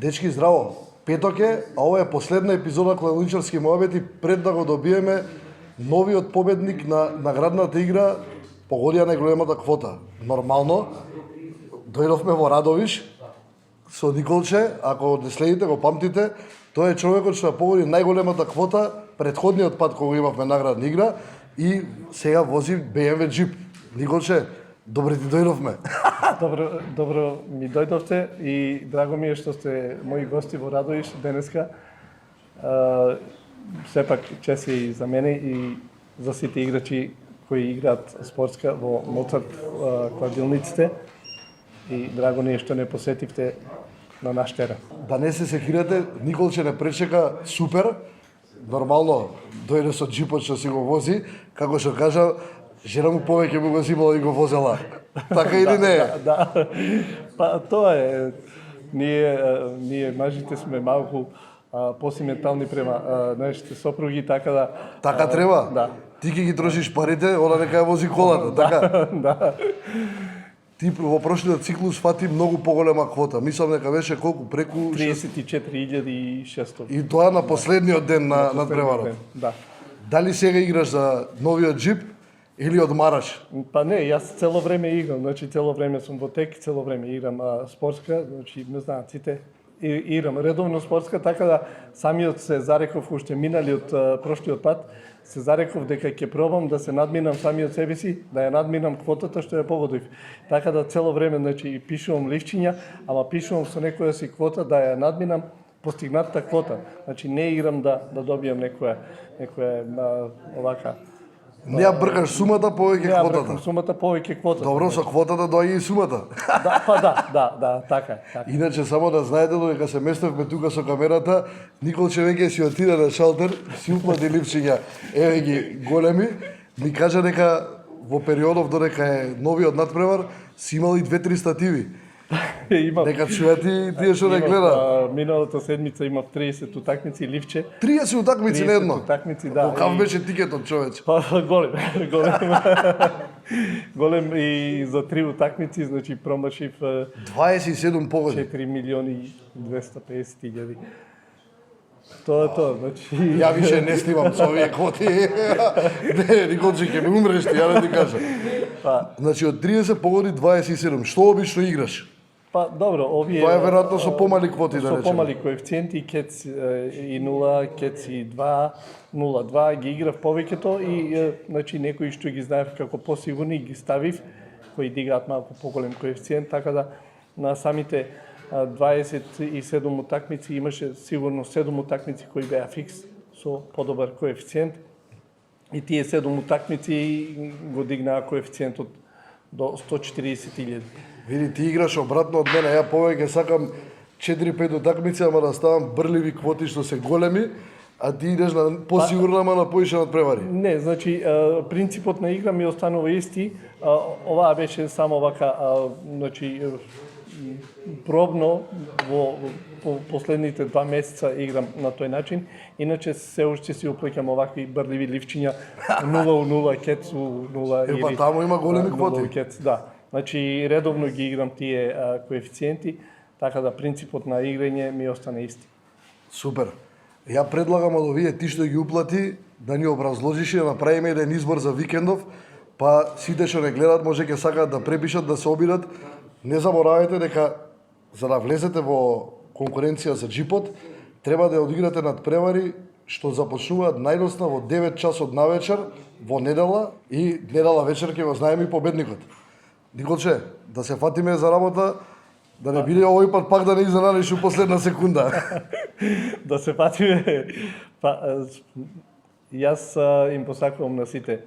Дечки, здраво! Петок е, а ова е последна епизода Клавничарски моабети пред да го добиеме новиот победник на наградната игра погодија најголемата квота. Нормално, дојдовме во Радовиш со Николче, ако не следите, го памтите, тој е човекот што ја погоди најголемата квота претходниот пат кога имавме наградна игра и сега вози BMW Jeep. Николче, добре ти дојдовме. Добро ми дојдовте и драго ми е што сте мои гости во Радовиш денеска. Сепак чест и за мене и за сите играчи кои играат спортска во Моцарт кладилниците. И драго ни е што не посетивте на наш терен. Да не се секирате, Николче не пречека супер. Нормално дојде со джипот што си го вози, како што кажа, жена му повеќе му го зимала и го возела. Така или не? Да. Па тоа е. Ние мажите сме малку посиментални према нашите сопруги, така да. Така треба? Да. Ти ќе ги трошиш парите, она нека ја вози колата, така? Да. Ти во прошлиот циклус фати многу поголема квота. Мислам дека беше колку преку 34.600. И тоа на последниот ден на надпреварот. Да. Дали сега играш за новиот джип или одмараш? Па не, јас цело време играм, значи цело време сум во тек, цело време играм спортска, значи не знаат сите. Играм редовно спортска, така да самиот се зареков уште миналиот прошлиот пат, се зареков дека ќе пробам да се надминам самиот себе си, да ја надминам квотата што ја погодив. Така да цело време значи пишувам ливчиња, ама пишувам со некоја си квота да ја надминам постигнатата квота. Значи не играм да добијам некоја овака. Не ја бркаш сумата повеќе Не ја квотата. бркам сумата повеќе квотата. Добро, со квотата доаѓа и сумата. Да, така. Иначе само да знаете додека се местевме тука со камерата, Николче веќе си отиде на шалтер, си уплати ливчиња, еве ги големи, ми кажа дека во периодов додека е новиот надпревар, си имал и 2-3 стативи. Имам. Нека чујат и тие што не гледа. Миналата седмица имав 30 утакмици ливче. 30 утакмици на едно. 30 утакмици, да. Какав беше тикетот, човече? Голем. Голем и за 3 утакмици, значи промашив 27 погоди. 4 милиони 250 хиљади. Тоа е тоа, значи. Ја више не снимам со овие квоти. Не, Николче ќе ме умреш ти, ја да ти кажа. Значи од 30 погоди 27. Што обично играш? Па добро, овие Тоа е веројатно со помали квоти, да со речеме. помали коефициенти, кец и 0, кец и 2, 0,2 ги играв повеќето и значи некои што ги знаев како посигурни ги ставив, кои дигаат малку поголем коефициент, така да на самите 27 утакмици имаше сигурно 7 утакмици кои беа фикс со подобар коефициент. И тие 7 утакмици го дигнаа коефициентот до 140.000. Види, ти играш обратно од мене, ја повеќе сакам 4-5 утакмици, ама да ставам брливи квоти што се големи, а ти идеш на посигурно, ама на поише надпревари. Не, значи принципот на игра ми останува исти. Оваа беше само вака, значи пробно во последните 2 месеца играм на тој начин. Иначе се уште си уплеќам овакви брливи ливчиња 0-0, кец 0 или... Па таму има големи квоти. Кец, да. Значи редовно ги играм тие коефициенти, така да принципот на играње ми остане исти. Супер. Ја предлагам од овие ти што ги уплати, да ни образложиш и да направиме еден избор за викендов, па сите што не гледат може ќе сакаат да препишат, да се обидат. Не заборавајте дека за да влезете во конкуренција за джипот, треба да ја одиграте надпревари што започнуваат најдосна во 9 часот навечер во недела и недела вечер ќе го знаеме и победникот. Николче, да се фатиме за работа, да не биде овој пат пак да не изненадиш у последна секунда. Да се фатиме. Па, јас им посакувам на сите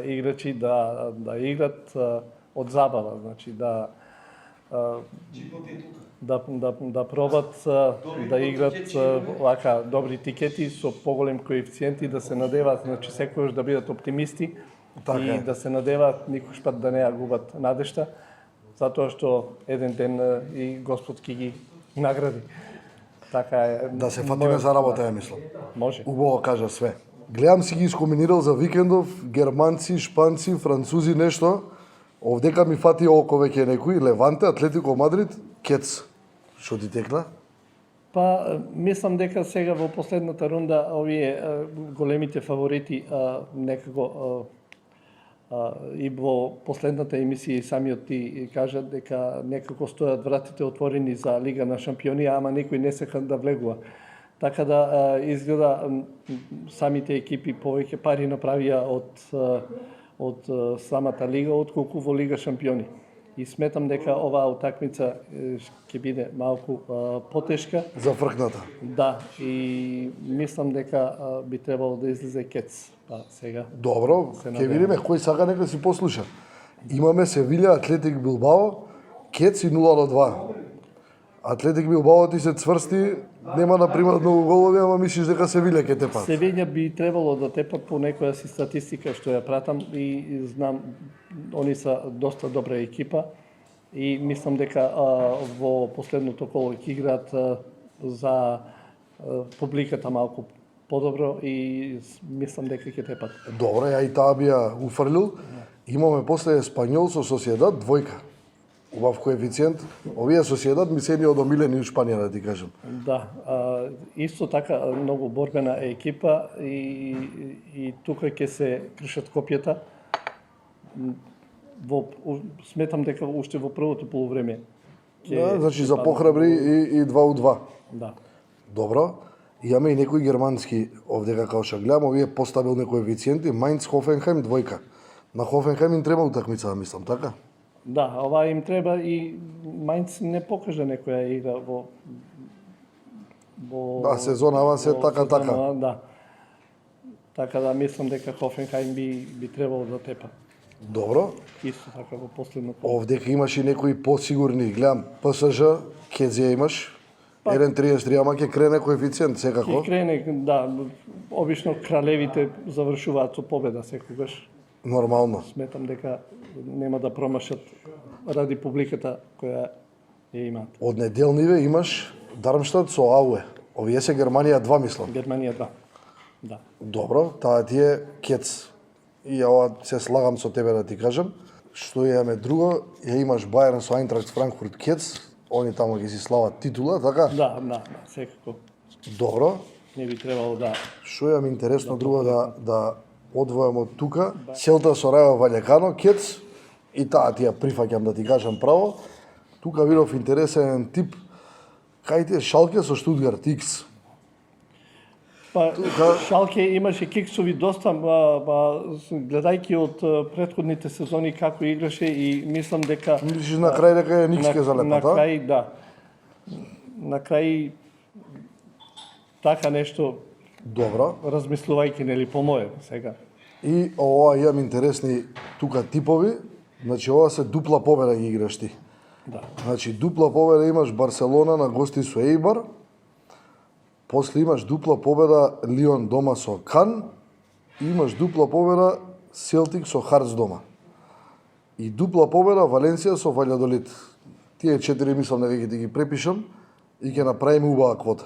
играчи да играт од забава, значи да пробат да играт вака добри тикети со поголем коефициенти, да се надеваат, значи секогаш да бидат оптимисти и да се надеваат никош пат да не ја губат надежта, затоа што еден ден и Господ ќе ги награди. Така е. Да се фатиме за работа, ја мислам. Може. Убаво кажа све. Гледам си ги искомбинирал за викендов, германци, шпанци, французи, нешто. Овдека ми фати око веќе некој, Леванте, Атлетико Мадрид, кец. Што ти текна? Па, мислам дека сега во последната рунда овие големите фаворити некако и во последната емисија и самиот ти кажа дека некако стојат вратите отворени за Лига на шампиони, ама некој не сака да влегува. Така да изгледа самите екипи повеќе пари направија од самата лига отколку во Лига шампиони. И сметам дека оваа утакмица ќе биде малку потешка. За фркната. Да, и мислам дека би требало да излезе Кец. Па сега. Добро, ќе видиме кој сака нека си послуша. Имаме Севилја, Атлетик Билбао, Кец и 0-2. Атлетик Билбао ти се цврсти, нема да примат многу голови, ама мислиш дека Севилја ќе тепат. Севилја би требало да тепат по некоја си статистика што ја пратам и знам, они се доста добра екипа и мислам дека во последното коло ќе играат за публиката малку подобро и мислам дека ќе тепат. Добро, ја и таа би ја уфрлил. Имаме после Еспањол со Соседат, двојка. Убав коефициент. Овие Соседат ми се едни од омилени у Шпанија, да ти кажам. Да, исто така многу борбена екипа и тука ќе се кршат копјата. Сметам дека уште во првото полувреме. Да, значи за похрабри и 2-2. Да. Добро. Имаме и некои германски овдека као што гледам, овие постабилни коефициенти, Майнц Хофенхаим двојка. На Хофенхаим им треба утакмица, мислам, така? Да, ова им треба и Майнц не покажа некоја игра во Да, сезонава се така. Да. Така да мислам дека Хофенхаим би требало да тепа. Добро. Исто така во последно поле. Овдека имаш и некои посигурни, гледам ПСЖ, Кедзија имаш. 1.33, ама ќе крене коефициент секако. Ќе крене, да, обично кралевите завршуваат со победа секогаш. Нормално. Сметам дека нема да промашат ради публиката која ја имаат. Од неделниве имаш Дармштад со Ауе. Овие се Германија 2, мислам. Германија 2. Да. Добро, таа ти е Кец. И ова се слагам со тебе да ти кажам. Што имаме друго, ја имаш Бајерн со Айнтрахт Франкфурт Кец. Они таму ги си слават титула, така? Да, секако. Добро. Не би требало да... Што имам интересно друго да одвојам од тука. Селта со Рајо Ваљекано, Кец. И таа ти ја прифаќам да ти кажам право. Тука видов интересен тип. Кај ти е Шалке со Штутгарт Икс. Па, Шалке имаше киксови доста, гледајќи од претходните сезони како играше и мислам дека... Мислиш на крај дека е никске залепа, на крај, да. На крај така нешто Добро. размислувајќи, нели, по моје сега. И ова имам интересни тука типови. Значи ова се дупла победа ги играш ти. Да. Значи дупла победа имаш Барселона на гости со Ејбар. После имаш дупла победа Лион дома со Кан. И имаш дупла победа Селтик со Харц дома. И дупла победа Валенсија со Ваљадолид. Тие 4 мислам дека ќе ти ги препишам и ќе направиме убава квота.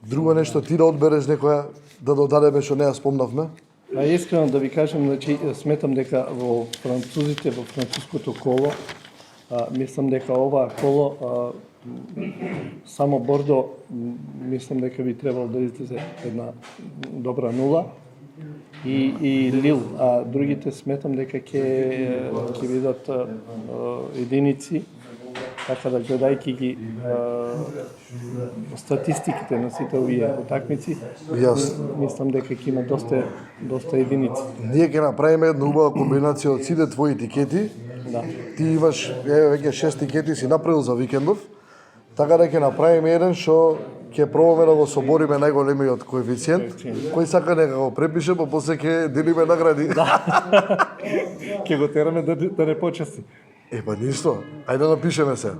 Друго нешто ти да одбереш некоја да додадеме што не ја спомнавме? Искрено да ви кажам, значи, сметам дека во французите, во француското коло, мислам дека оваа коло само Бордо, мислам дека би требало да излезе една добра нула и Лил, а другите сметам дека ќе бидат единици, така да гледајќи ги статистиките на сите овие утакмици, мислам дека ќе има доста единици. Ние ќе направиме една убава комбинација од сите твои тикети. Да. Ти имаш веќе 6 тикети си направил за викендов. Така да ќе направиме еден што ќе пробаме да го собориме најголемиот коефициент. Кој сака нека го препише, па после ќе делиме награди. Ќе го тераме да не почести. Па ништо, ајде да напишеме се.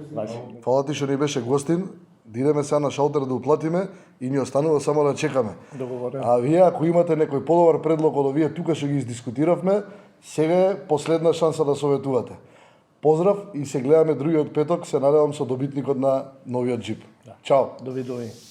Фала ти што ни беше гостин, да идеме сега на шалтер да уплатиме и ни останува само да чекаме. Договорено. А вие ако имате некој подобар предлог од овие тука што ги издискутиравме, сега е последна шанса да советувате. Поздрав и се гледаме другиот петок, се надевам со добитникот на новиот џип. Чао. Довидување.